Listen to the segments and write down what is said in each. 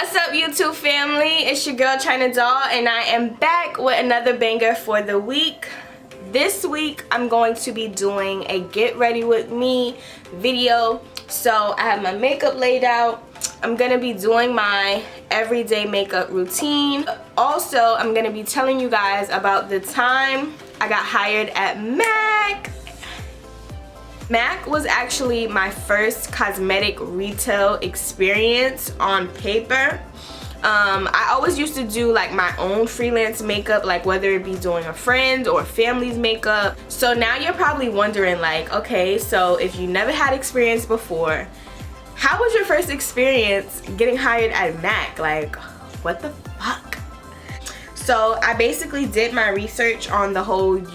What's up, YouTube family? It's your girl Chyna doll, and I am back with another banger for the week. This week I'm going to be doing a get ready with me video. So I have my makeup laid out. I'm gonna be doing my everyday makeup routine. Also, I'm gonna be telling you guys about the time I got hired at MAC. MAC was actually my first cosmetic retail experience on paper. I always used to do like my own freelance makeup, like whether it be doing a friend or family's makeup. So now you're probably wondering like, okay, so if you never had experience before, how was your first experience getting hired at MAC? Like, what the fuck? So I basically did my research on the whole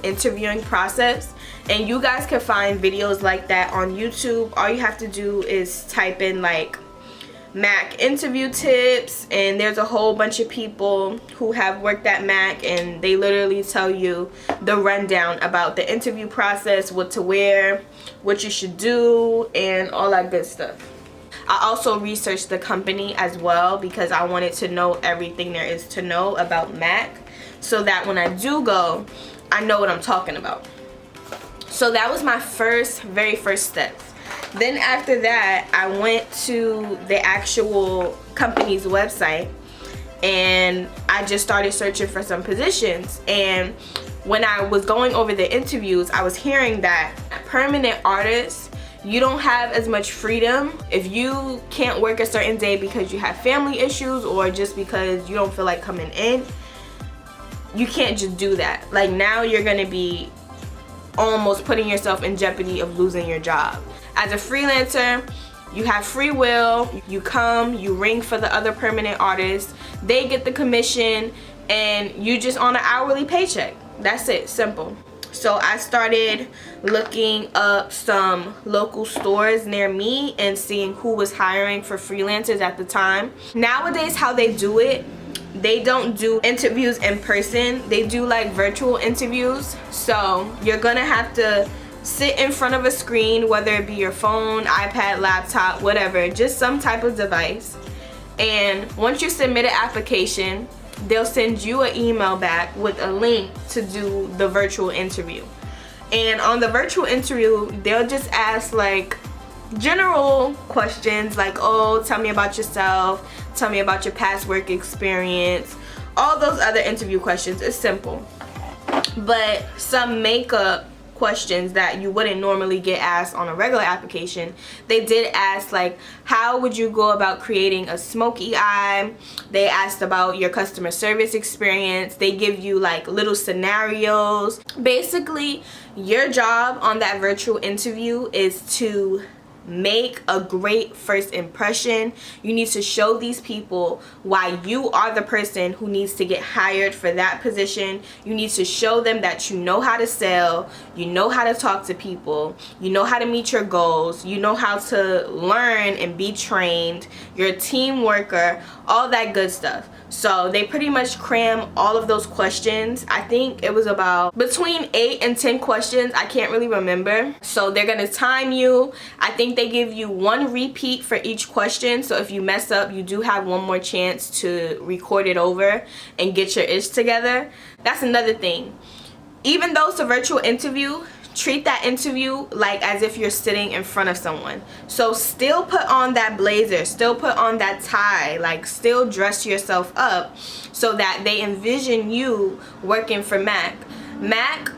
interviewing process, and you guys can find videos like that on YouTube. All you have to do is type in like MAC interview tips, and there's a whole bunch of people who have worked at MAC, and they literally tell you the rundown about the interview process, what to wear, what you should do, and all that good stuff. I also researched the company as well because I wanted to know everything there is to know about MAC, so that when I do go, I know what I'm talking about. So that was my very first step. Then after that, I went to the actual company's website, and I just started searching for some positions. And when I was going over the interviews, I was hearing that permanent artists, you don't have as much freedom. If you can't work a certain day because you have family issues or just because you don't feel like coming in, you can't just do that. Like, now you're gonna be almost putting yourself in jeopardy of losing your job. As a freelancer, you have free will. You come, you ring for the other permanent artists, they get the commission, and you just on an hourly paycheck. That's it, simple. So I started looking up some local stores near me and seeing who was hiring for freelancers at the time. Nowadays, how they do it, they don't do interviews in person. They do like virtual interviews. So you're gonna have to sit in front of a screen, whether it be your phone, iPad, laptop, whatever, just some type of device. And once you submit an application, they'll send you an email back with a link to do the virtual interview. And on the virtual interview, they'll just ask like general questions like, oh, tell me about yourself, tell me about your past work experience, all those other interview questions. It's simple. But some makeup questions that you wouldn't normally get asked on a regular application, they did ask like, how would you go about creating a smoky eye? They asked about your customer service experience. They give you like little scenarios. Basically, your job on that virtual interview is to make a great first impression. You need to show these people why you are the person who needs to get hired for that position. You need to show them that you know how to sell, you know how to talk to people, you know how to meet your goals, you know how to learn and be trained, you're a team worker, all that good stuff. So they pretty much cram all of those questions. I think it was about between 8 and 10 questions. I can't really remember. So they're gonna time you. I think they give you 1 repeat for each question. So if you mess up, you do have 1 more chance to record it over and get your ish together. That's another thing. Even though it's a virtual interview, treat that interview like as if you're sitting in front of someone. So still put on that blazer, still put on that tie, like still dress yourself up so that they envision you working for MAC. MAC,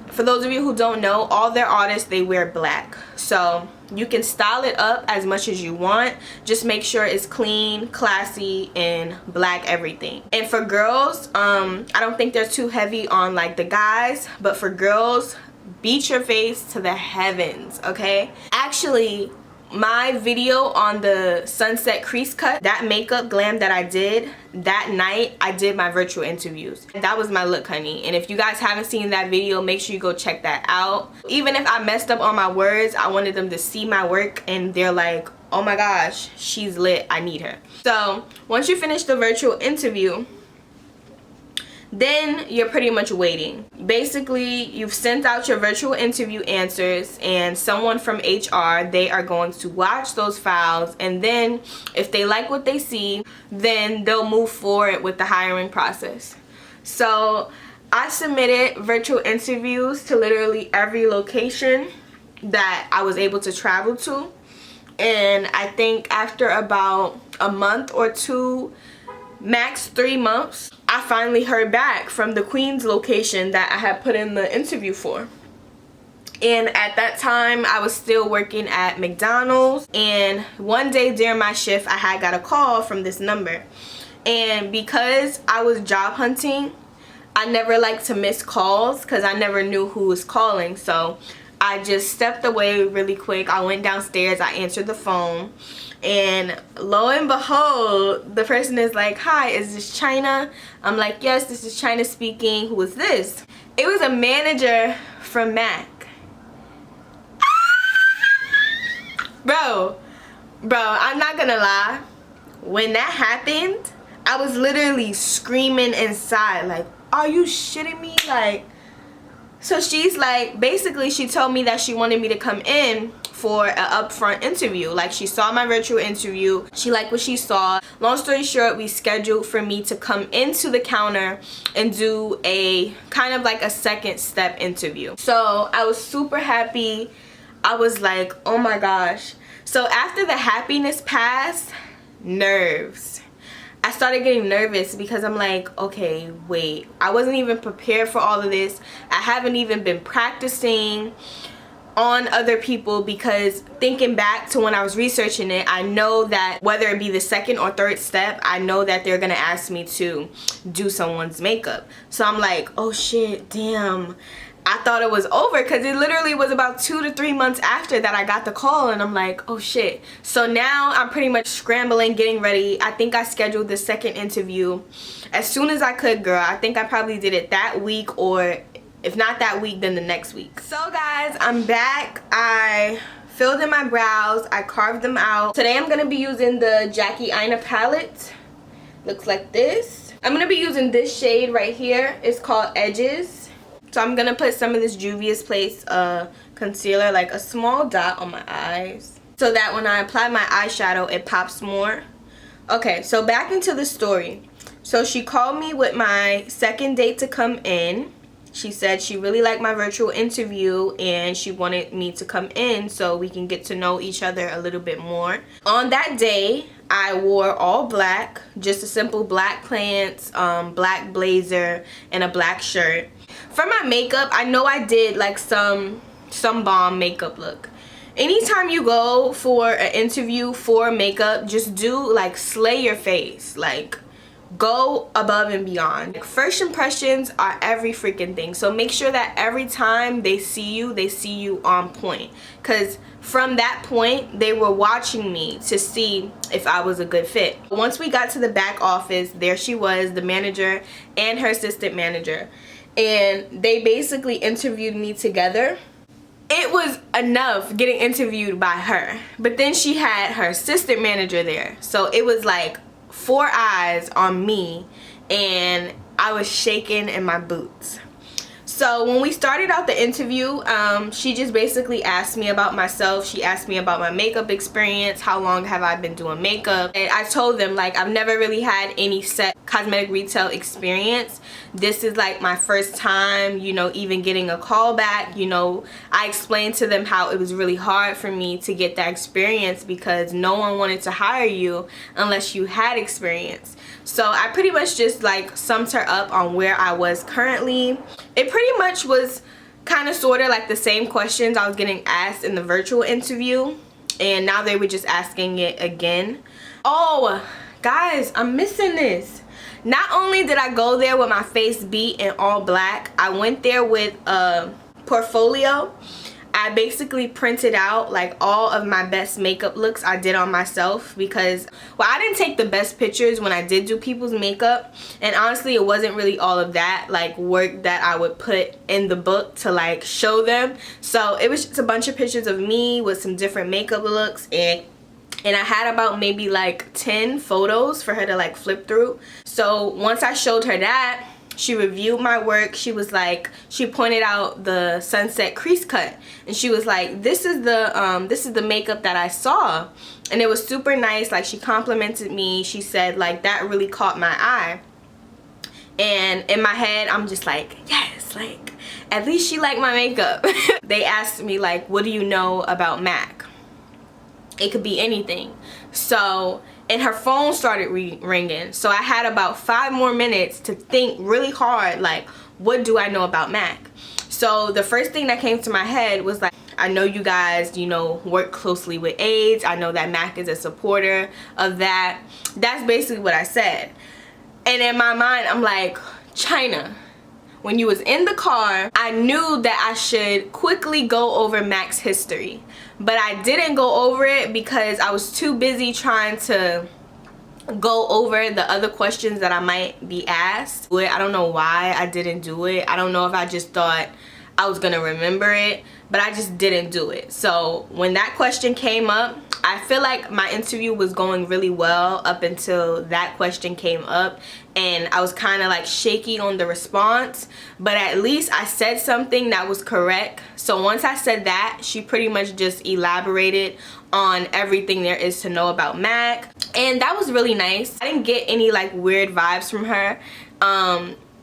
for those of you who don't know, all their artists, they wear black. So you can style it up as much as you want. Just make sure it's clean, classy, and black everything. And for girls, I don't think they're too heavy on like the guys, but for girls, beat your face to the heavens, okay? Actually, my video on the sunset crease cut, that makeup glam that I did, that night I did my virtual interviews. That was my look, honey. And if you guys haven't seen that video, make sure you go check that out. Even if I messed up on my words, I wanted them to see my work and they're like, oh my gosh, she's lit, I need her. So once you finish the virtual interview, then you're pretty much waiting. Basically, you've sent out your virtual interview answers, and someone from HR, they are going to watch those files, and then if they like what they see, then they'll move forward with the hiring process. So I submitted virtual interviews to literally every location that I was able to travel to, and I think after about a month or two, max 3 months, I finally heard back from the Queens location that I had put in the interview for. And at that time, I was still working at McDonald's, and one day during my shift, I had got a call from this number. And because I was job hunting, I never liked to miss calls because I never knew who was calling. So I just stepped away really quick. I went downstairs, I answered the phone, and lo and behold, the person is like, "Hi, is this Chyna?" I'm like, "Yes, this is Chyna speaking. Who is this?" It was a manager from Mac. Bro, I'm not gonna lie. When that happened, I was literally screaming inside, like, "Are you shitting me?" Like, so she's like, basically she told me that she wanted me to come in for an upfront interview. Like, she saw my virtual interview, she liked what she saw. Long story short, we scheduled for me to come into the counter and do a kind of like a second step interview. So I was super happy. I was like, oh my gosh. So after the happiness passed, nerves. I started getting nervous because I'm like, okay, wait, I wasn't even prepared for all of this. I haven't even been practicing on other people, because thinking back to when I was researching it, I know that whether it be the second or third step, I know that they're gonna ask me to do someone's makeup. So I'm like, oh shit, damn. I thought it was over because it literally was about 2 to 3 months after that I got the call, and I'm like, oh shit. So now I'm pretty much scrambling, getting ready. I think I scheduled the second interview as soon as I could, girl. I think I probably did it that week, or if not that week, then the next week. So guys, I'm back. I filled in my brows, I carved them out. Today I'm gonna be using the Chyna palette. Looks like this. I'm gonna be using this shade right here. It's called Edges. So I'm gonna put some of this Juvia's Place concealer, like a small dot on my eyes, so that when I apply my eyeshadow, it pops more. Okay, so back into the story. So she called me with my second date to come in. She said she really liked my virtual interview and she wanted me to come in so we can get to know each other a little bit more. On that day, I wore all black, just a simple black pants, black blazer, and a black shirt. For my makeup, I know I did like some bomb makeup look. Anytime you go for an interview for makeup, just do like slay your face. Like, go above and beyond. Like, first impressions are every freaking thing. So make sure that every time they see you on point. Because from that point, they were watching me to see if I was a good fit. Once we got to the back office, there she was, the manager and her assistant manager. And they basically interviewed me together. It was enough getting interviewed by her. But then she had her assistant manager there. So it was like 4 eyes on me, and I was shaking in my boots. So when we started out the interview, she just basically asked me about myself. She asked me about my makeup experience, how long have I been doing makeup, and I told them like I've never really had any set cosmetic retail experience. This is like my first time, you know, even getting a call back. You know, I explained to them how it was really hard for me to get that experience because no one wanted to hire you unless you had experience. So I pretty much just like summed her up on where I was currently. It pretty much was kind of sort of like the same questions I was getting asked in the virtual interview, and now they were just asking it again. Oh guys, I'm missing this. Not only did I go there with my face beat in all black, I went there with a portfolio. I basically printed out like all of my best makeup looks I did on myself, because, well, I didn't take the best pictures when I did do people's makeup, and honestly it wasn't really all of that like work that I would put in the book to like show them. So it was just a bunch of pictures of me with some different makeup looks, and I had about maybe like 10 photos for her to like flip through. So once I showed her that, She reviewed my work. She was like, she pointed out the sunset crease cut, and she was like, this is the makeup that I saw, and it was super nice. Like, she complimented me. She said like that really caught my eye. And in my head, I'm just like, yes, like, at least she liked my makeup. They asked me like, what do you know about MAC? It could be anything. So, and her phone started ringing. So I had about 5 more minutes to think really hard, like, what do I know about MAC? So the first thing that came to my head was like, I know you guys, you know, work closely with AIDS. I know that MAC is a supporter of that. That's basically what I said. And in my mind, I'm like, Chyna, when you was in the car, I knew that I should quickly go over MAC's history. But I didn't go over it because I was too busy trying to go over the other questions that I might be asked. I don't know why I didn't do it. I don't know if I just thought I was gonna remember it, but I just didn't do it. So when that question came up, I feel like my interview was going really well up until that question came up, and I was kind of like shaky on the response, but at least I said something that was correct. So once I said that, she pretty much just elaborated on everything there is to know about MAC, and that was really nice. I didn't get any like weird vibes from her.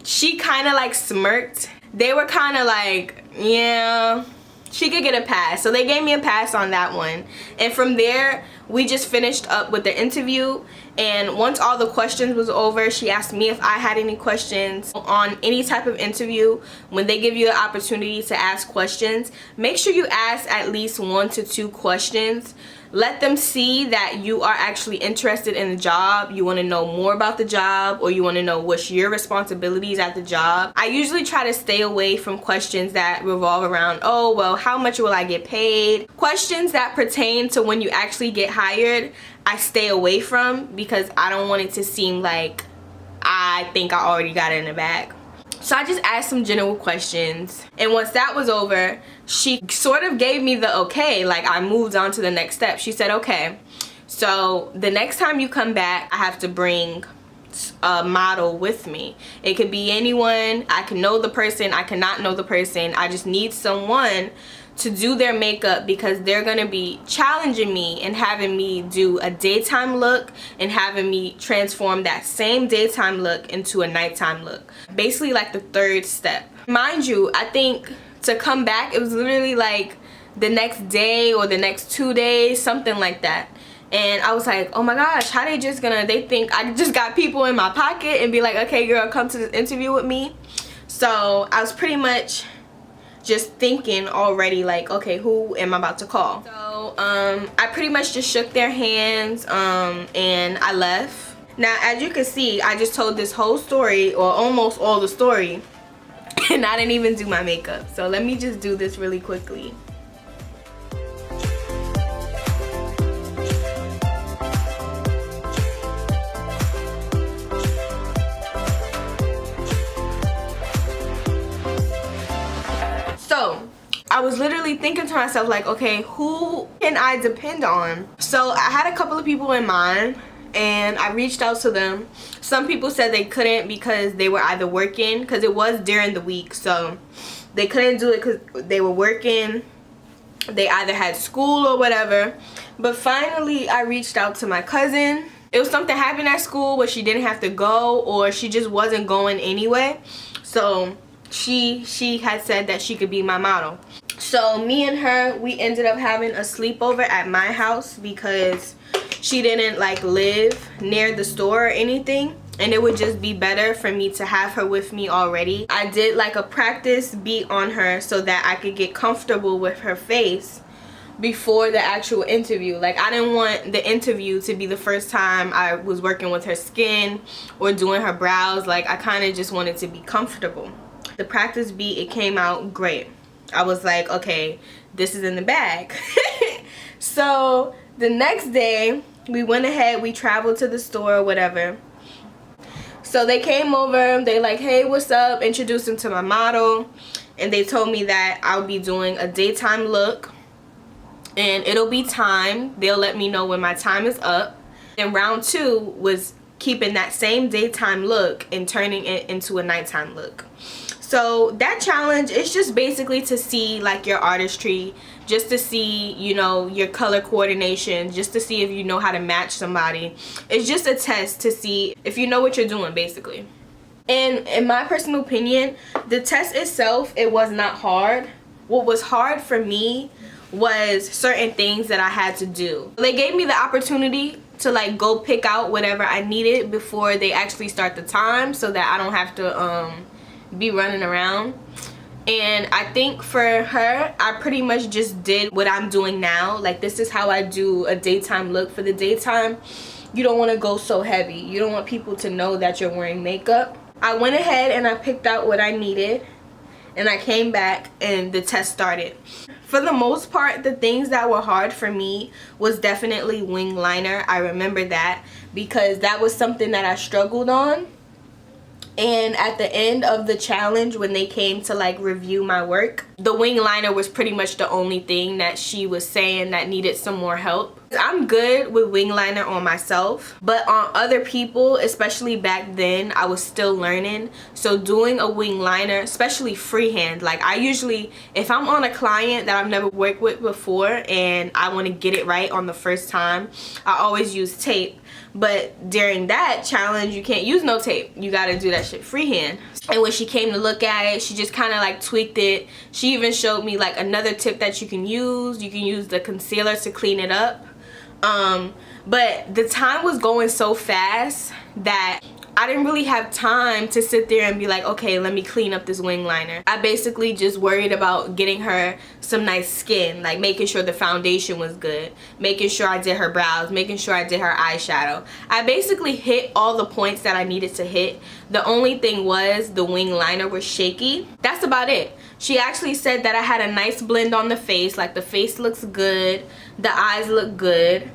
She kind of like smirked. They were kind of like, yeah, she could get a pass. So they gave me a pass on that one. And from there, we just finished up with the interview. And once all the questions was over, she asked me if I had any questions. On any type of interview, when they give you the opportunity to ask questions, make sure you ask at least 1 to 2 questions. Let them see that you are actually interested in the job. You want to know more about the job, or you want to know what's your responsibilities at the job. I usually try to stay away from questions that revolve around, oh, well, how much will I get paid? Questions that pertain to when you actually get hired, I stay away from, because I don't want it to seem like I think I already got it in the bag. So I just asked some general questions, and once that was over, she sort of gave me the okay. Like, I moved on to the next step. She said, okay, so the next time you come back, I have to bring a model with me. It could be anyone. I can know the person, I cannot know the person. I just need someone to do their makeup, because they're gonna be challenging me and having me do a daytime look and having me transform that same daytime look into a nighttime look. Basically like the 3rd step. Mind you, I think to come back, it was literally like the next day or the next 2 days, something like that. And I was like, oh my gosh, how they think I just got people in my pocket and be like, okay girl, come to this interview with me. So I was pretty much just thinking already like, okay, who am I about to call? So I pretty much just shook their hands and I left. Now, as you can see, I just told this whole story, or almost all the story, and I didn't even do my makeup. So let me just do this really quickly. So I was literally thinking to myself like, okay, who can I depend on? So I had a couple of people in mind, and I reached out to them. Some people said they couldn't because they were either working, because it was during the week, so they couldn't do it because they were working. They either had school or whatever. But finally I reached out to my cousin. It was something happened at school where she didn't have to go, or she just wasn't going anyway. So she had said that she could be my model. So me and her, we ended up having a sleepover at my house, because she didn't like live near the store or anything, and it would just be better for me to have her with me already. I did like a practice beat on her so that I could get comfortable with her face before the actual interview. Like, I didn't want the interview to be the first time I was working with her skin or doing her brows. Like, I kind of just wanted to be comfortable. The practice beat, it came out great. I was like, okay, this is in the bag. So the next day we went ahead, we traveled to the store or whatever. So they came over, they like, hey, what's up, introduced them to my model, and they told me that I'll be doing a daytime look, and it'll be timed. They'll let me know when my time is up. And round 2 was keeping that same daytime look and turning it into a nighttime look. So that challenge is just basically to see like your artistry, just to see, you know, your color coordination, just to see if you know how to match somebody. It's just a test to see if you know what you're doing, basically. And in my personal opinion, the test itself, it was not hard. What was hard for me was certain things that I had to do. They gave me the opportunity to like go pick out whatever I needed before they actually start the time, so that I don't have to be running around. And I think for her, I pretty much just did what I'm doing now. Like, this is how I do a daytime look. For the daytime, you don't want to go so heavy. You don't want people to know that you're wearing makeup. I went ahead and I picked out what I needed, and I came back and the test started. For the most part, the things that were hard for me was definitely wing liner. I remember that because that was something that I struggled on. And at the end of the challenge, when they came to like review my work, the wing liner was pretty much the only thing that she was saying that needed some more help. I'm good with wing liner on myself, but on other people, especially back then, I was still learning. So doing a wing liner, especially freehand, like I usually, if I'm on a client that I've never worked with before and I want to get it right on the first time, I always use tape. But during that challenge, you can't use no tape. You gotta do that shit freehand. And when she came to look at it, she just kind of like tweaked it. She even showed me like another tip that you can use. You can use the concealer to clean it up. But the time was going so fast that I didn't really have time to sit there and be like, okay, let me clean up this wing liner. I basically just worried about getting her some nice skin, like making sure the foundation was good, making sure I did her brows, making sure I did her eyeshadow. I basically hit all the points that I needed to hit. The only thing was the wing liner was shaky. That's about it. She actually said that I had a nice blend on the face, like the face looks good, the eyes look good.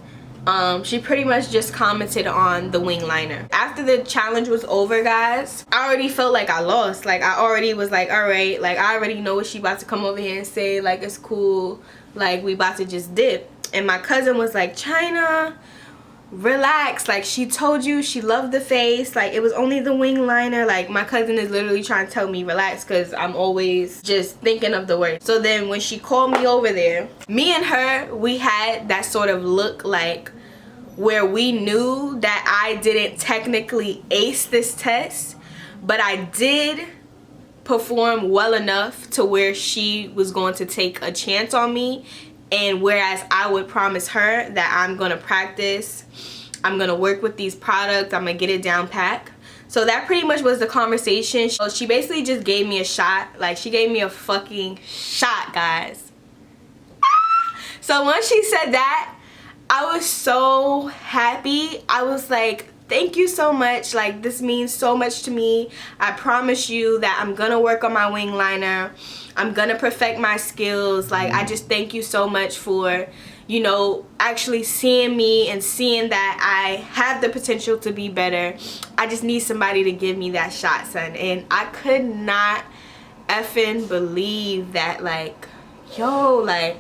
She pretty much just commented on the wing liner. After the challenge was over, guys, I already felt like I lost. Like, I already was like, all right, like I already know what she about to come over here and say, like it's cool, like we about to just dip. And my cousin was like, Chyna, relax, like she told you she loved the face, like it was only the wing liner. Like my cousin is literally trying to tell me relax, because I'm always just thinking of the worst. So then when she called me over there, me and her, we had that sort of look, like where we knew that I didn't technically ace this test, but I did perform well enough to where she was going to take a chance on me. And whereas I would promise her that I'm gonna practice, I'm gonna work with these products, I'm gonna get it down pat. So that pretty much was the conversation. So she basically just gave me a shot. Like, she gave me a fucking shot, guys. So once she said that, I was so happy. I was like, thank you so much. Like, this means so much to me. I promise you that I'm gonna work on my wing liner. I'm gonna perfect my skills. Like, I just thank you so much for, you know, actually seeing me and seeing that I have the potential to be better. I just need somebody to give me that shot, son. And I could not effing believe that, like, yo, like,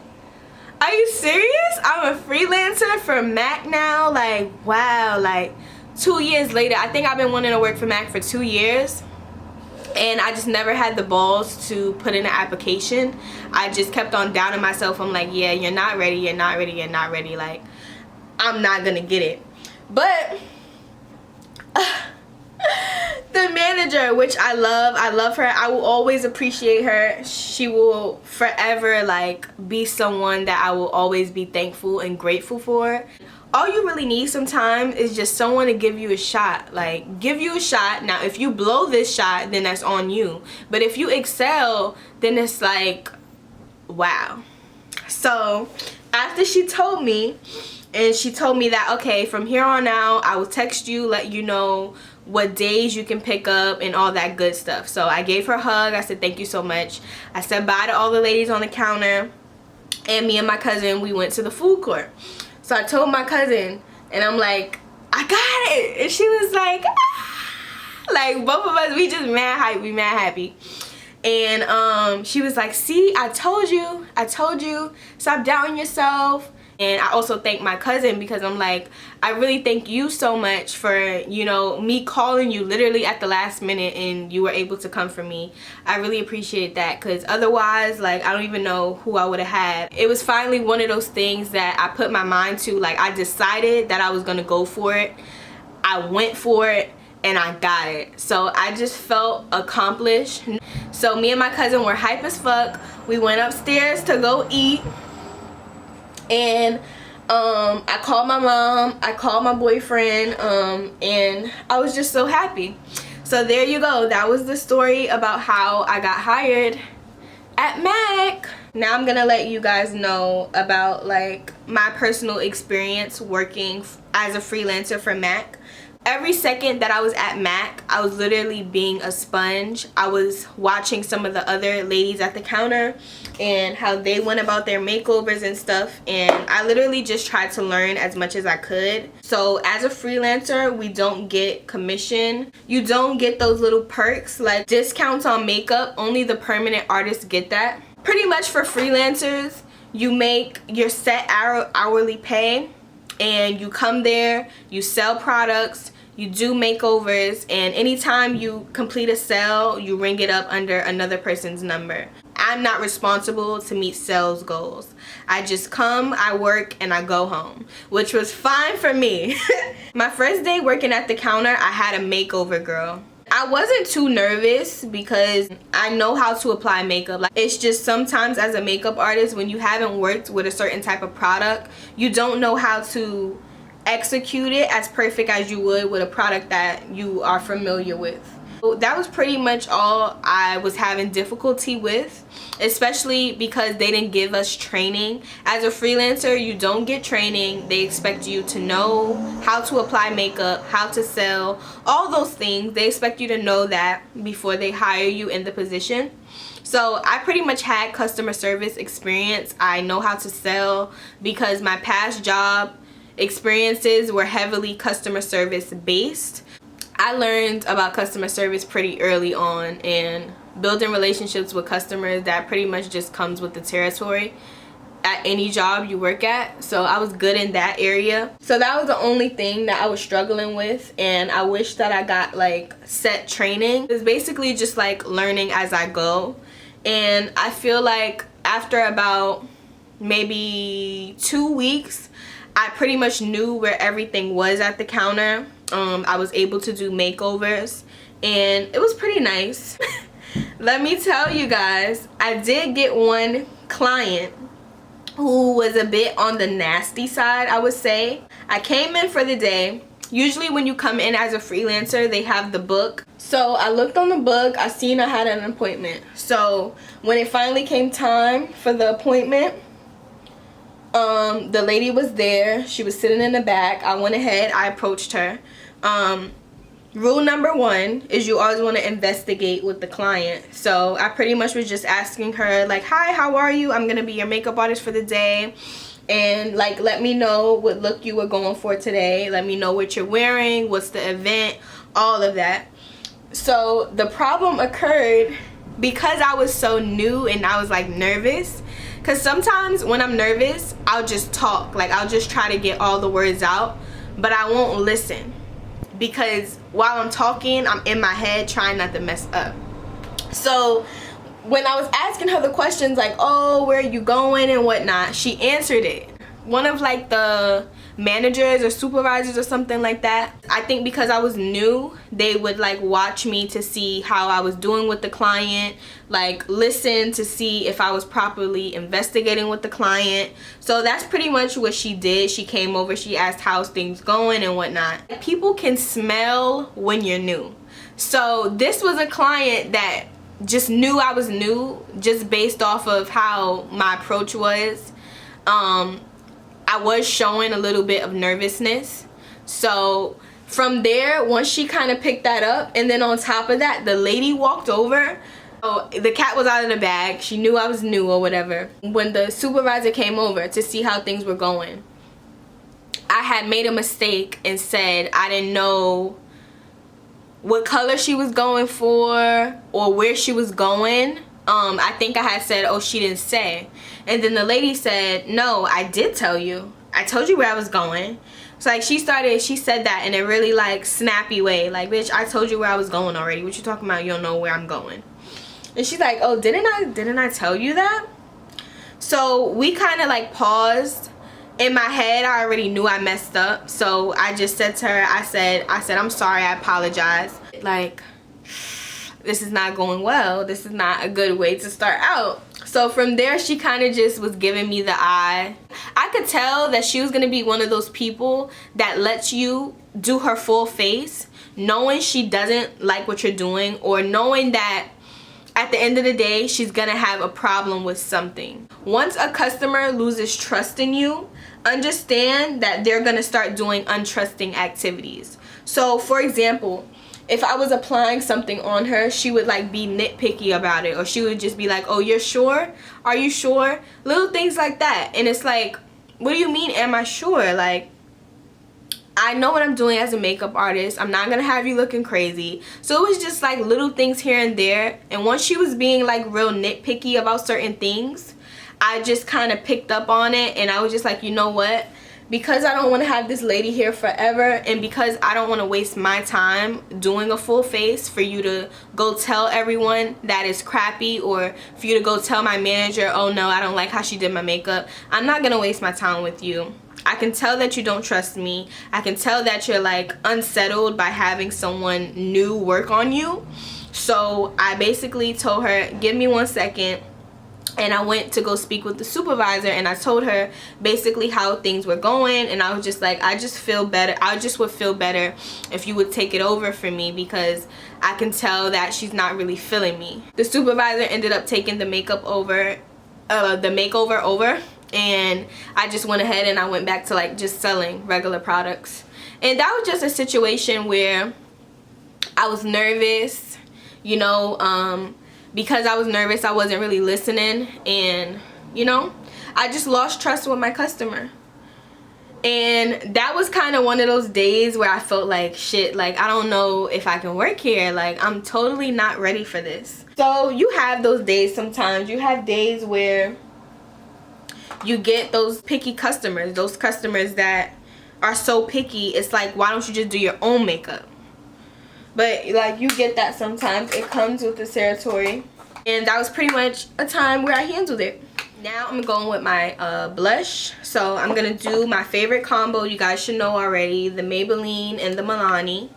are you serious? I'm a freelancer for MAC now? Like, wow, like 2 years later. I think I've been wanting to work for MAC for 2 years. And I just never had the balls to put in an application. I just kept on doubting myself. I'm like, yeah, you're not ready, you're not ready, you're not ready. Like, I'm not gonna get it. But the manager, which I love her. I will always appreciate her. She will forever, like, be someone that I will always be thankful and grateful for. All you really need sometimes is just someone to give you a shot. Like, give you a shot. Now, if you blow this shot, then that's on you. But if you excel, then it's like, wow. So, after she told me, and she told me that, okay, from here on out, I will text you, let you know what days you can pick up and all that good stuff. So, I gave her a hug. I said, thank you so much. I said bye to all the ladies on the counter. And me and my cousin, we went to the food court. So I told my cousin, and I'm like, I got it. And she was like, ah! Like, both of us, we just mad hype, we mad happy. And she was like, see, I told you, stop doubting yourself. And I also thank my cousin because I'm like, I really thank you so much for, you know, me calling you literally at the last minute and you were able to come for me. I really appreciate that, because otherwise, like, I don't even know who I would have had. It was finally one of those things that I put my mind to. Like, I decided that I was gonna go for it. I went for it and I got it. So I just felt accomplished. So me and my cousin were hype as fuck. We went upstairs to go eat. And I called my mom, I called my boyfriend, and I was just so happy. So there you go. That was the story about how I got hired at MAC. Now I'm gonna let you guys know about like my personal experience working as a freelancer for MAC. Every second that I was at MAC, I was literally being a sponge. I was watching some of the other ladies at the counter and how they went about their makeovers and stuff, and I literally just tried to learn as much as I could. So as a freelancer, we don't get commission. You don't get those little perks like discounts on makeup. Only the permanent artists get that. Pretty much for freelancers, you make your set hourly pay, and you come there, you sell products, you do makeovers, and anytime you complete a sale, you ring it up under another person's number. I'm not responsible to meet sales goals. I just come, I work, and I go home, which was fine for me. My first day working at the counter, I had a makeover girl. I wasn't too nervous because I know how to apply makeup. Like, it's just sometimes as a makeup artist, when you haven't worked with a certain type of product, you don't know how to execute it as perfect as you would with a product that you are familiar with. So that was pretty much all I was having difficulty with, especially because they didn't give us training. As a freelancer, you don't get training. They expect you to know how to apply makeup, how to sell, all those things. They expect you to know that before they hire you in the position. So I pretty much had customer service experience. I know how to sell because my past job experiences were heavily customer service based. I learned about customer service pretty early on, and building relationships with customers, that pretty much just comes with the territory at any job you work at. So I was good in that area. So that was the only thing that I was struggling with, and I wish that I got like set training. It's basically just like learning as I go, and I feel like after about maybe 2 weeks, I pretty much knew where everything was at the counter. I was able to do makeovers, and it was pretty nice. Let me tell you guys, I did get one client who was a bit on the nasty side, I would say. I came in for the day. Usually when you come in as a freelancer, they have the book. So I looked on the book, I seen I had an appointment. So when it finally came time for the appointment, the lady was there. She was sitting in the back. I went ahead, I approached her. Rule number 1 is you always want to investigate with the client. So I pretty much was just asking her like, hi, how are you? I'm gonna be your makeup artist for the day, and like, let me know what look you were going for today. Let me know what you're wearing, what's the event, all of that. So the problem occurred because I was so new and I was like nervous. Because sometimes when I'm nervous, I'll just talk. Like, I'll just try to get all the words out, but I won't listen. Because while I'm talking, I'm in my head trying not to mess up. So when I was asking her the questions like, oh, where are you going and whatnot, she answered it. One of like the managers or supervisors or something like that, I think because I was new, they would like watch me to see how I was doing with the client, like listen to see if I was properly investigating with the client. So that's pretty much what she did. She came over, she asked how's things going and whatnot. People can smell when you're new. So this was a client that just knew I was new just based off of how my approach was. I was showing a little bit of nervousness. So from there, once she kind of picked that up, and then on top of that, the lady walked over. So the cat was out of the bag. She knew I was new or whatever. When the supervisor came over to see how things were going, I had made a mistake and said I didn't know what color she was going for or where she was going. I think I had said, oh, she didn't say. And then the lady said, no, I did tell you. I told you where I was going. So like she said that in a really like snappy way. Like, bitch, I told you where I was going already. What you talking about? You don't know where I'm going. And she's like, oh, didn't I tell you that? So we kind of like paused. In my head, I already knew I messed up. So I just said to her, I said, I'm sorry, I apologize. Like, this is not going well. This is not a good way to start out. So from there, she kind of just was giving me the eye. I could tell that she was going to be one of those people that lets you do her full face, knowing she doesn't like what you're doing, or knowing that at the end of the day, she's going to have a problem with something. Once a customer loses trust in you, understand that they're going to start doing untrusting activities. So for example, if I was applying something on her, she would like be nitpicky about it, or she would just be like, oh, you're sure? Are you sure? Little things like that. And it's like, what do you mean, am I sure? Like, I know what I'm doing as a makeup artist. I'm not gonna have you looking crazy. So it was just like little things here and there. And once she was being like real nitpicky about certain things, I just kind of picked up on it, and I was just like, you know what? Because I don't want to have this lady here forever, and because I don't want to waste my time doing a full face for you to go tell everyone that is crappy, or for you to go tell my manager, oh no, I don't like how she did my makeup. I'm not going to waste my time with you. I can tell that you don't trust me. I can tell that you're like unsettled by having someone new work on you. So I basically told her, give me 1 second. And I went to go speak with the supervisor, and I told her basically how things were going, and I was just like, I just feel better. I just would feel better if you would take it over for me, because I can tell that she's not really feeling me. The supervisor ended up taking the makeup over, the makeover over, and I just went ahead and I went back to like just selling regular products. And that was just a situation where I was nervous, you know, because I was nervous, I wasn't really listening, and you know, I just lost trust with my customer. And that was kind of one of those days where I felt like shit, like I don't know if I can work here, like I'm totally not ready for this. So you have those days sometimes. You have days where you get those picky customers, those customers that are so picky, it's like, why don't you just do your own makeup? But like, you get that sometimes. It comes with the territory. And that was pretty much a time where I handled it. Now I'm going with my blush. So I'm going to do my favorite combo. You guys should know already. The Maybelline and the Milani.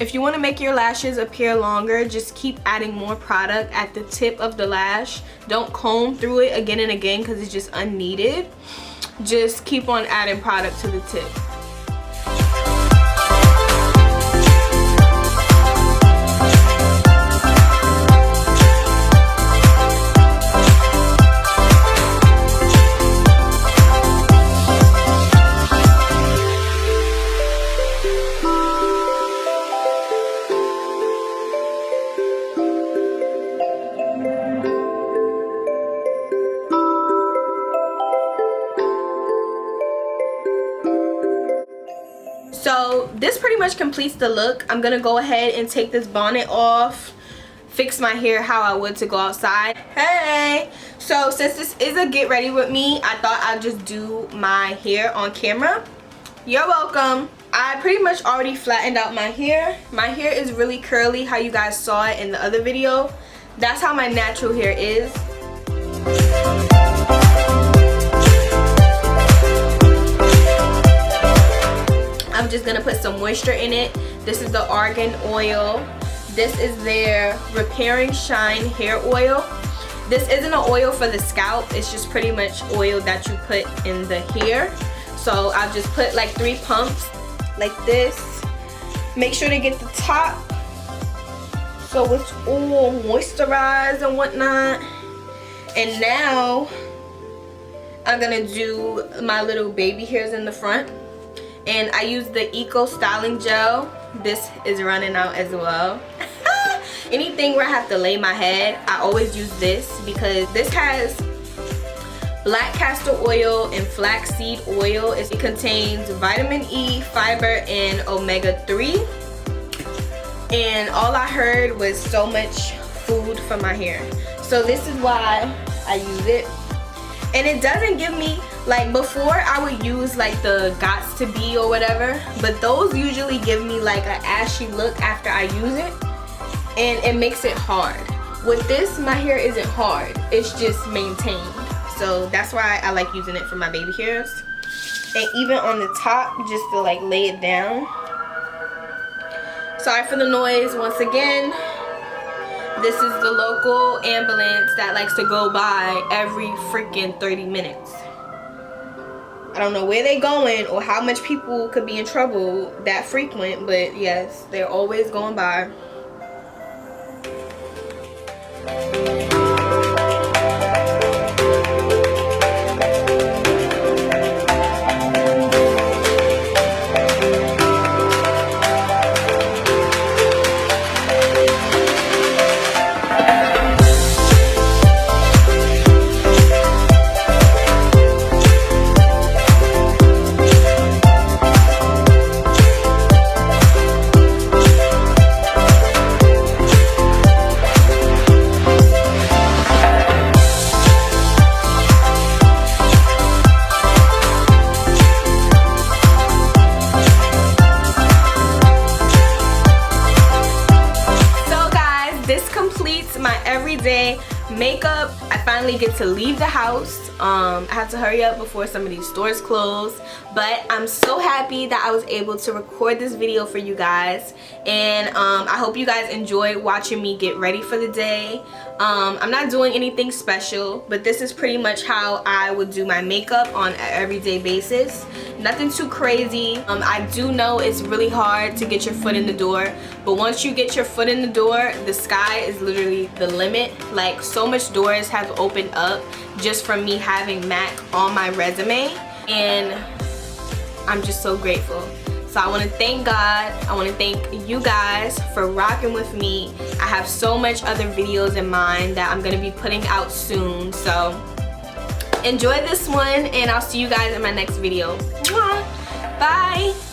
If you want to make your lashes appear longer, just keep adding more product at the tip of the lash. Don't comb through it again and again because it's just unneeded. Just keep on adding product to the tip. So this pretty much completes the look. I'm gonna go ahead and take this bonnet off, fix my hair how I would to go outside. Hey! So since this is a get ready with me, I thought I'd just do my hair on camera. You're welcome. I pretty much already flattened out my hair. My hair is really curly, how you guys saw it in the other video. That's how my natural hair is. I'm just gonna put some moisture in it. This is the argan oil. This is their Repairing Shine hair oil. This isn't an oil for the scalp, it's just pretty much oil that you put in the hair. So I'll just put like 3 pumps like this. Make sure to get the top so it's all moisturized and whatnot. And now I'm gonna do my little baby hairs in the front. And I use the Eco Styling Gel. This is running out as well. Anything where I have to lay my head, I always use this because this has black castor oil and flaxseed oil. It contains vitamin E, fiber, and omega-3. And all I heard was so much food for my hair. So this is why I use it. And it doesn't give me, like before I would use like the Gots to Be or whatever, but those usually give me like an ashy look after I use it. And it makes it hard. With this, my hair isn't hard. It's just maintained. So that's why I like using it for my baby hairs. And even on the top, just to like lay it down. Sorry for the noise once again. This is the local ambulance that likes to go by every freaking 30 minutes. I don't know where they're going or how much people could be in trouble that frequent, but yes, they're always going by. My everyday makeup. I finally get to leave the house. I have to hurry up before some of these stores close, but I'm so happy that I was able to record this video for you guys. And I hope you guys enjoyed watching me get ready for the day. I'm not doing anything special, but this is pretty much how I would do my makeup on an everyday basis. Nothing too crazy. I do know it's really hard to get your foot in the door, but once you get your foot in the door, the sky is literally the limit. Like, so much doors have opened up just from me having MAC on my resume, and I'm just so grateful. So I want to thank God. I want to thank you guys for rocking with me. I have so much other videos in mind that I'm going to be putting out soon. So enjoy this one, and I'll see you guys in my next video. Mwah! Bye!